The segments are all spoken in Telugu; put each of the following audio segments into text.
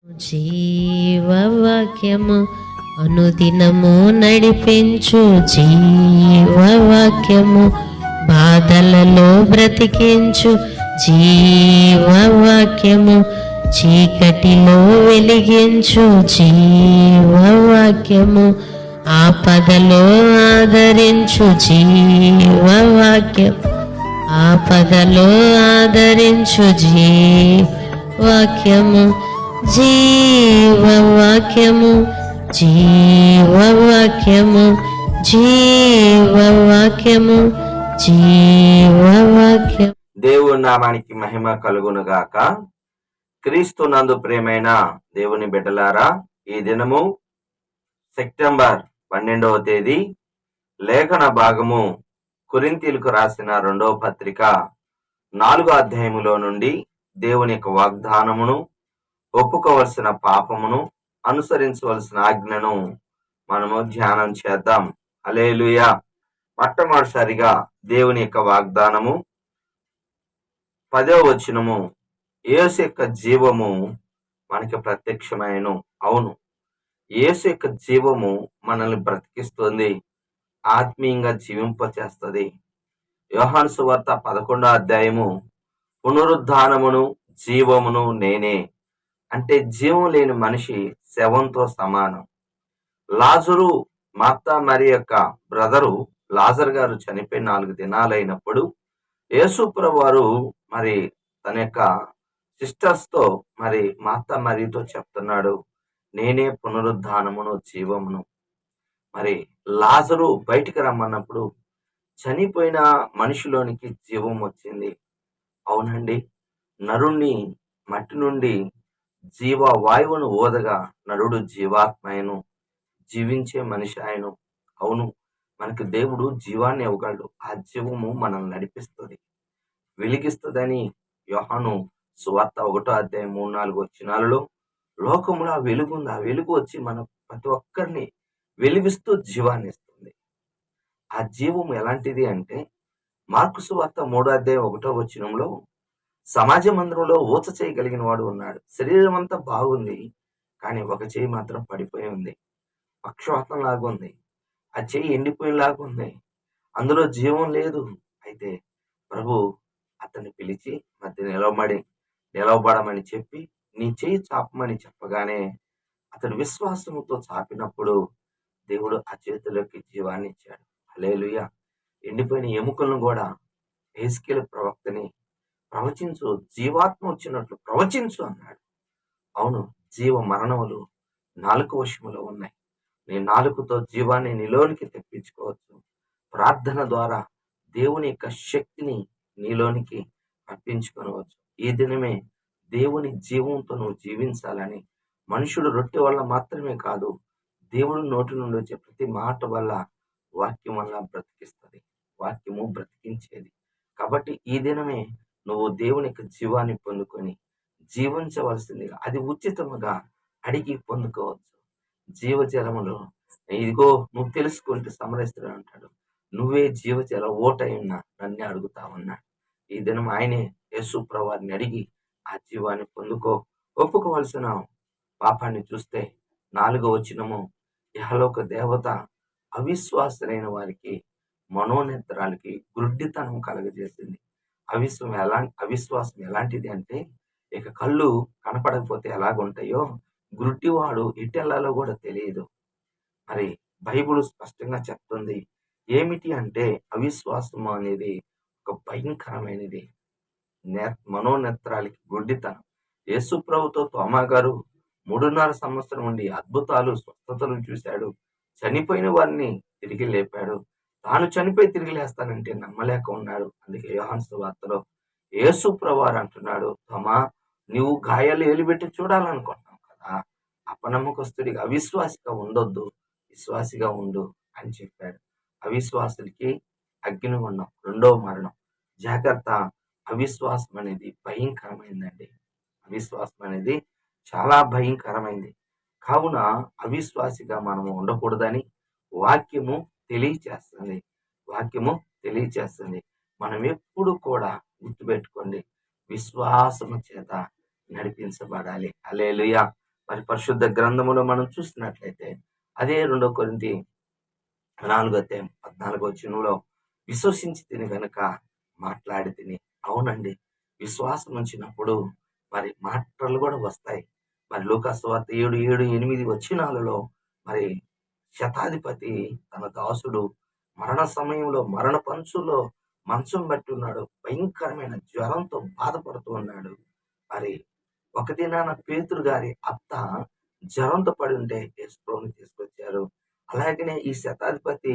జీవవాక్యము అనుదినము నడిపించు జీవవాక్యము బాధలలో బ్రతికించు జీవవాక్యము చీకటిలో వెలిగించు జీవవాక్యము ఆపదలో ఆదరించు జీవవాక్యం ఆపదలో ఆదరించు జీవవాక్యము జీవవాక్యము జీవవాక్యము జీవవాక్యము జీవవాక్యం. దేవుని నామానికి మహిమ కలుగును గాక. క్రీస్తు నందు ప్రియమైన దేవుని బిడ్డలారా, ఈ దినము సెప్టెంబర్ 12వ తేదీ లేఖన భాగము కొరింథీయులకు రాసిన 2వ పత్రిక 4వ అధ్యాయములో నుండి దేవుని యొక్క వాగ్దానమును, ఒప్పుకోవలసిన పాపమును, అనుసరించవలసిన ఆజ్ఞను మనము ధ్యానం చేద్దాం. హల్లెలూయా. మొట్టమొదటిసారిగా దేవుని యొక్క వాగ్దానము 10వ వచనము, యేసు యొక్క జీవము మనకి ప్రత్యక్షమైనను. అవును, యేసు యొక్క జీవము మనల్ని బ్రతికిస్తుంది, ఆత్మీయంగా జీవింపచేస్తుంది. యోహాను సువార్త 11వ అధ్యాయము, పునరుద్ధానమును జీవమును నేనే అంటే జీవం లేని మనిషి శవంతో సమానం. లాజరు, మార్తా మరి యొక్క బ్రదరు లాజర్ గారు చనిపోయి 4 దినాలైనప్పుడు యేసుప్రభు వారు మరి తన యొక్క సిస్టర్స్ తో మరి మార్తా మరియతో చెప్తున్నాడు, నేనే పునరుద్ధానమును జీవమును. మరి లాజరు బయటికి రమ్మన్నప్పుడు చనిపోయిన మనిషిలోనికి జీవం వచ్చింది. అవునండి, నరుణ్ణి మట్టి నుండి జీవ వాయువును ఓదగా నరుడు జీవాత్మయను, జీవించే మనిషి ఆయను. అవును, మనకి దేవుడు జీవాన్ని ఇవ్వగలడు. ఆ జీవము మనల్ని నడిపిస్తుంది, వెలిగిస్తుందని యోహాను సువార్త 1వ అధ్యాయం 3-4 వచనాలలో లోకములో ఆ వెలుగు ఉంది. ఆ వెలుగు వచ్చి మన ప్రతి ఒక్కరిని వెలిగిస్తూ జీవాన్ని ఇస్తుంది. ఆ జీవము ఎలాంటిది అంటే మార్కు సువార్త 3వ అధ్యాయం 1వ వచనంలో, సమాజ మందిరంలో ఊచ చేయగలిగిన వాడు ఉన్నాడు. శరీరం అంతా బాగుంది, కానీ ఒక చేయి మాత్రం పడిపోయి ఉంది, పక్షవాతం లాగుంది, ఆ చేయి ఎండిపోయినలాగుంది, అందులో జీవం లేదు. అయితే ప్రభు అతన్ని పిలిచి మధ్య నిలవబడమని చెప్పి నీ చేయి చాపమని చెప్పగానే అతడు విశ్వాసముతో చాపినప్పుడు దేవుడు ఆ చేతిలోకి జీవాన్ని ఇచ్చాడు. హల్లెలూయా. ఎండిపోయిన ఎముకలను కూడా యెహెజ్కేలు ప్రవక్తని ప్రవచించు, జీవాత్మ వచ్చినట్లు ప్రవచించు అన్నాడు. అవును, జీవ మరణములు నాలుక వశములో ఉన్నాయి. నీ నాలుకతో జీవాన్ని నీలోనికి తెప్పించుకోవచ్చు. ప్రార్థన ద్వారా దేవుని యొక్క శక్తిని నీలోనికి రప్పించుకోవచ్చు. ఈ దినమే దేవుని జీవంతో నువ్వు జీవించాలని, మనుషుడు రొట్టె వల్ల మాత్రమే కాదు, దేవుడు నోటి నుండి వచ్చే ప్రతి మాట వల్ల, వాక్యం వల్ల బ్రతికిస్తుంది. వాక్యము బ్రతికించేది. కాబట్టి ఈ దినమే నువ్వు దేవుని యొక్క జీవాన్ని పొందుకొని జీవించవలసిందిగా, అది ఉచితముగా అడిగి పొందుకోవచ్చు. జీవజలములు ఇదిగో నువ్వు తెలుసుకుంటే సమరస్తుడు అంటాడు, నువ్వే జీవజల ఓటైనా నన్నే అడుగుతావన్నాడు. ఈ దినం ఆయనే యేసుప్రభు వారిని అడిగి ఆ జీవాన్ని పొందుకో. ఒప్పుకోవలసిన పాపాన్ని చూస్తే 4వ వచనము, ఇహలోక దేవత అవిశ్వాసులైన వారికి మనోనేత్రాలకి గుడ్డితనం కలగజేసింది. అవిశ్వాసం ఎలాంటిది అంటే, ఇక కళ్ళు కనపడకపోతే ఎలాగుంటాయో గుడ్డివాడు ఎటెల్లాలో కూడా తెలియదు. మరి బైబిల్ స్పష్టంగా చెప్తుంది ఏమిటి అంటే, అవిశ్వాసం అనేది ఒక భయంకరమైనది. మనోనేత్రాలకి గుడ్డితనం. యేసు ప్రభుతో తోమా గారు 3.5 సంవత్సరం ఉండి అద్భుతాలు, స్వస్థతలు చూశాడు. చనిపోయిన వారిని తిరిగి లేపాడు. తాను చనిపోయి తిరిగి లేస్తానంటే నమ్మలేక ఉన్నాడు. అందుకే యోహాను సువార్తలో యేసు ప్రభువారు అంటున్నాడు, తోమా, నువ్వు గాయాలు ఏలుబెట్టి చూడాలనుకుంటున్నావు కదా, అపనమ్మకస్తుడిగా అవిశ్వాసిగా ఉండొద్దు, విశ్వాసిగా ఉండు అని చెప్పాడు. అవిశ్వాసులకి అగ్నిగుండం, 2వ మరణం. జాగ్రత్త. అవిశ్వాసం అనేది భయంకరమైందండి. అవిశ్వాసం అనేది చాలా భయంకరమైంది. కావున అవిశ్వాసిగా మనము ఉండకూడదని వాక్యము తెలియచేస్తుంది. మనం ఎప్పుడు కూడా గుర్తుపెట్టుకోండి, విశ్వాసము చేత నడిపించబడాలి. హల్లెలూయా. మరి పరిశుద్ధ గ్రంథములో మనం చూసినట్లయితే అదే 2 కొరింథీ 4:14 విశ్వసించి తిని గనుక మాట్లాడి తిని. అవునండి, విశ్వాసం ఉంచినప్పుడు మరి మాటలు కూడా వస్తాయి. మరి లూకాసు వార్త 7:8 మరి శతాధిపతి తన దాసుడు మరణ సమయంలో మరణ పంచులో మంచం బట్టి ఉన్నాడు, భయంకరమైన జ్వరంతో బాధపడుతూ ఉన్నాడు. మరి ఒక దినాన పేతురు గారి అత్త జ్వరంతో పడి ఉంటే యేసుప్రభుని తీసుకొచ్చారు. అలాగనే ఈ శతాధిపతి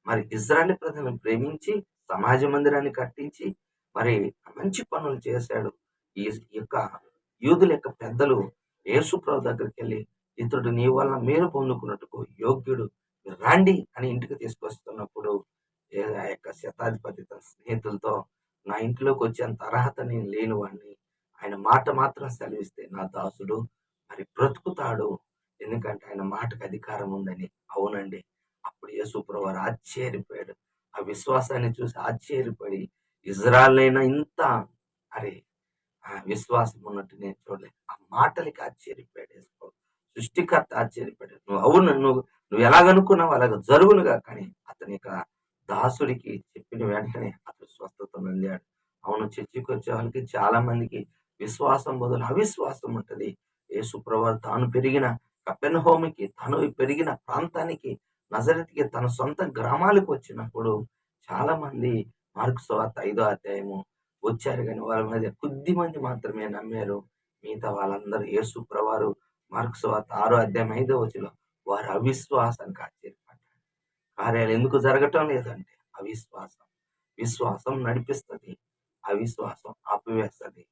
మరి ఇజ్రాయేల్ ప్రజలను ప్రేమించి సమాజ మందిరాన్ని కట్టించి మరి మంచి పనులు చేశాడు. ఈ యొక్క యూదుల యొక్క పెద్దలు యేసుప్రభు దగ్గరికి వెళ్ళి, ఇతడు నీ వల్ల మేలు పొందుకున్నట్టుకు యోగ్యుడు, మీరు రండి అని ఇంటికి తీసుకొస్తున్నప్పుడు ఆ యొక్క శతాధిపతి తన స్నేహితులతో, నా ఇంట్లోకి వచ్చేంత అర్హత నేను లేని వాడిని, ఆయన మాట మాత్రం సెలవిస్తే నా దాసుడు మరి బ్రతుకుతాడు, ఎందుకంటే ఆయన మాటకు అధికారం ఉందని. అవునండి, అప్పుడు యేసుప్రభు వారు ఆశ్చర్యపోయాడు. ఆ విశ్వాసాన్ని చూసి ఆశ్చర్యపడి, ఇజ్రాయెలైనా ఇంత అరే విశ్వాసం ఉన్నట్టు నేను చూడలేదు. ఆ మాటలకి ఆశ్చర్యపోయాడు యేసుప్రభు. సృష్టికర్త ఆశ్చర్యపోయాడు. నువ్వు అవును, నువ్వు ఎలాగనుకున్నావు అలాగ జరుగునుగా. కానీ అతని యొక్క దాసుడికి చెప్పిన వెంటనే అతడు స్వస్థత పొందాడు. అవును, చర్చికి వచ్చే వాళ్ళకి చాలా మందికి విశ్వాసం బదులు అవిశ్వాసం ఉంటది. యేసుప్రభు వారు తాను పెరిగిన కపెర్నహూముకి, తను పెరిగిన ప్రాంతానికి, నజరేతుకి, తన సొంత గ్రామాలకు వచ్చినప్పుడు చాలా మంది మార్కు సువార్త 5వ వచ్చారు, కానీ వాళ్ళ మీద కొద్ది మంది మాత్రమే నమ్మారు. మిగతా వాళ్ళందరూ యేసుప్రభు వారు మార్కు సువార్త 6:5 వారు అవిశ్వాసానికి ఆశ్చర్యపడ్డారు. కార్యాలు ఎందుకు జరగటం లేదంటే అవిశ్వాసం. విశ్వాసం నడిపిస్తుంది, అవిశ్వాసం ఆపివేస్తుంది.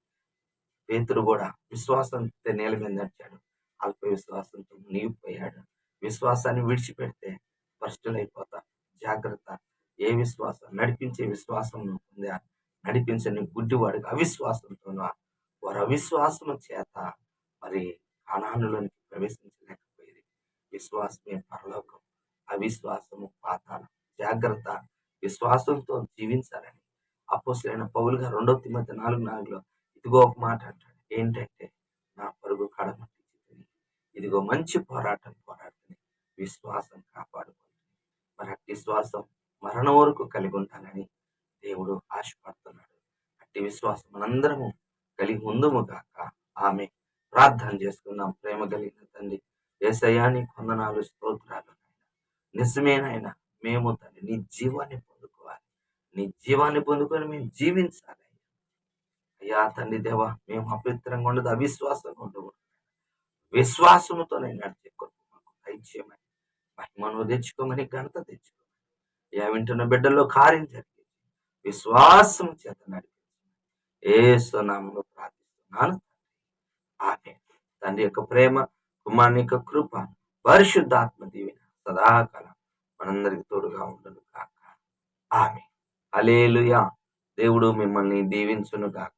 పేతురు కూడా విశ్వాసంతో నేల మీద నడిచాడు, అల్ప విశ్వాసంతో మునిగిపోయాడు. విశ్వాసాన్ని విడిచిపెడితే భ్రష్టులైపోతా. జాగ్రత్త. ఏ విశ్వాసం? నడిపించే విశ్వాసం నువ్వు పొందా, నడిపించని గుడ్డివాడికి అవిశ్వాసంతో వారు అవిశ్వాసం చేత మరి కానానులోనికి ప్రవేశించలేకపోయేది. విశ్వాసమే పరలోకం, అవిశ్వాసము పాతాళం. జాగ్రత్త, విశ్వాసంతో జీవించాలని అపోస్తలుడైన పౌలు గారు 2 తిమోతి 4:4 ఇదిగో ఒక మాట అంటాడు. ఏంటంటే, నా పరుగు కడమట్టించి ఇదిగో మంచి పోరాటం పోరాడుతుంది, విశ్వాసం కాపాడుకుంటుంది. మరి అట్టి విశ్వాసం మరణం వరకు కలిగి ఉంటానని దేవుడు ఆశపడుతున్నాడు. అట్టి విశ్వాసం మనందరము కలిగి ఉందుము గాక. ఆమె ప్రార్థన చేసుకుందాం. ప్రేమ కలిగిన తండ్రి, యేసయ్యా నీకు వందనాలు, స్తోత్రాలు. నిజమేనైనా మేము తండ్రి నీ జీవాన్ని పొందుకోవాలి, నీ జీవాన్ని పొందుకొని మేము జీవించాలి. అయ్యా తండ్రి దేవా, మేము అపవిత్రంగా ఉండదు, అవిశ్వాసంగా ఉండకూడదు, విశ్వాసముతో నేను నడిచే కొరకు మాకు దయచేయమని, మహిమను తెచ్చుకోమని, ఘనత తెచ్చుకోమని, అయ్యా వింటున్న బిడ్డల్లో కార్యం జరిగి విశ్వాసం చేత నడిపించి యేసు నామములో ప్రార్థిస్తున్నాను. ఆమేన్. తండ్రి యొక్క ప్రేమ, కుమారుని యొక్క కృప, పరిశుద్ధాత్మ దీవెన సదాకాలం మనందరికి తోడుగా ఉండును గాక. ఆమేన్. హల్లెలూయా. దేవుడు మిమ్మల్ని దీవించును గాక.